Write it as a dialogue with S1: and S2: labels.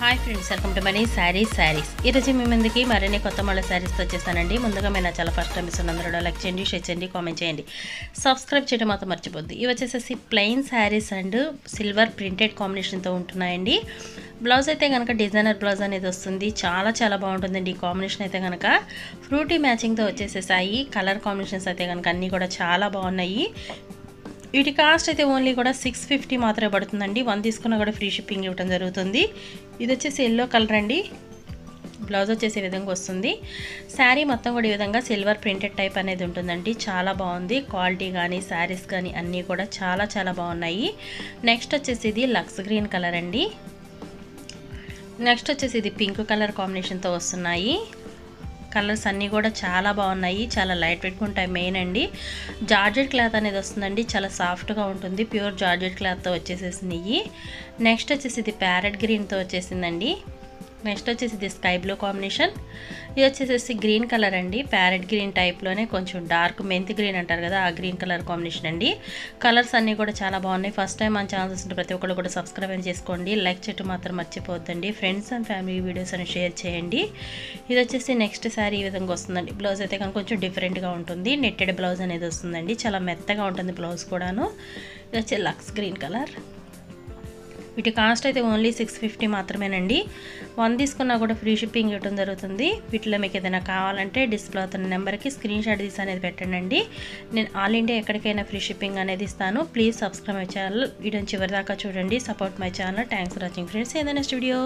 S1: Hi friends, welcome to money saris. ఈరోజు మీ ముందుకి మరిన్ని కొత్త మళ్ళీ శారీస్తో వచ్చేస్తానండి. ముందుగా మీ నా చాలా ఫస్ట్ టైం ఇస్తున్న అందరూ లైక్ చేయండి, షేర్ చేయండి, కామెంట్ చేయండి, సబ్స్క్రైబ్ చేయడం మాత్రం మర్చిపోద్ది. ఇవి వచ్చేసి plain saris and silver printed కాంబినేషన్తో ఉంటున్నాయండి. బ్లౌజ్ అయితే కనుక డిజైనర్ బ్లౌజ్ అనేది వస్తుంది. చాలా బాగుంటుందండి. ఈ కాంబినేషన్ అయితే కనుక ఫ్రూటీ మ్యాచింగ్తో వచ్చేసేసాయి. కలర్ కాంబినేషన్స్ అయితే కనుక అన్నీ కూడా చాలా బాగున్నాయి. వీటి కాస్ట్ అయితే ఓన్లీ కూడా 650 మాత్రమే పడుతుందండి. 1 తీసుకున్నా కూడా ఫ్రీ షిప్పింగ్ ఇవ్వడం జరుగుతుంది. ఇది వచ్చేసి ఎల్లో కలర్ అండి. బ్లౌజ్ వచ్చేసి ఈ విధంగా వస్తుంది. శారీ మొత్తం కూడా ఈ విధంగా సిల్వర్ ప్రింటెడ్ టైప్ అనేది ఉంటుందండి. చాలా బాగుంది. క్వాలిటీ కానీ శారీస్ కానీ అన్నీ కూడా చాలా బాగున్నాయి. నెక్స్ట్ వచ్చేసి ఇది లక్స్ గ్రీన్ కలర్ అండి. నెక్స్ట్ వచ్చేసి ఇది పింక్ కలర్ కాంబినేషన్తో వస్తున్నాయి. కలర్స్ అన్నీ కూడా చాలా బాగున్నాయి. చాలా లైట్ వెయిట్గా ఉంటాయి. మెయిన్ అండి జార్జెట్ క్లాత్ అనేది వస్తుందండి. చాలా సాఫ్ట్గా ఉంటుంది. ప్యూర్ జార్జెట్ క్లాత్తో వచ్చేసేసినాయి. నెక్స్ట్ వచ్చేసి ఇది ప్యారెట్ గ్రీన్తో వచ్చేసిందండి. నెక్స్ట్ వచ్చేసి ఇది స్కై బ్లూ కాంబినేషన్. ఇది వచ్చేసి గ్రీన్ కలర్ అండి. ప్యారెట్ గ్రీన్ టైప్లోనే కొంచెం డార్క్ మెంతి గ్రీన్ అంటారు కదా, ఆ గ్రీన్ కలర్ కాంబినేషన్ అండి. కలర్స్ అన్నీ కూడా చాలా బాగున్నాయి. ఫస్ట్ టైం మన ఛానల్ చూస్తుంటే ప్రతి ఒక్కరు కూడా సబ్స్క్రైబ్ చేసుకోండి. లైక్ చేయడం మాత్రం మర్చిపోద్దండి. ఫ్రెండ్స్ అండ్ ఫ్యామిలీ వీడియోస్ అని షేర్ చేయండి. ఇది వచ్చేసి నెక్స్ట్ శారీ ఈ విధంగా వస్తుందండి. బ్లౌజ్ అయితే కనుక కొంచెం డిఫరెంట్గా ఉంటుంది. నెట్టెడ్ బ్లౌజ్ అనేది వస్తుందండి. చాలా మెత్తగా ఉంటుంది బ్లౌజ్ కూడాను. ఇది వచ్చి లక్స్ గ్రీన్ కలర్. వీటి కాస్ట్ అయితే ఓన్లీ 650 మాత్రమేనండి. 1 తీసుకున్నా కూడా ఫ్రీ షిప్పింగ్ ఇవ్వడం జరుగుతుంది. వీటిలో మీకు ఏదైనా కావాలంటే డిస్ప్లే అవుతున్న నెంబర్కి స్క్రీన్ షాట్ తీసి అనేది పెట్టండి. నేను ఆల్ ఇండియా ఎక్కడికైనా ఫ్రీ షిప్పింగ్ అనేది ఇస్తాను. Please subscribe my channel. వీడియోని చివరి దాకా చూడండి. Support my channel. Thanks for watching friends. ఏదైనా నెక్స్ట్ వీడియో.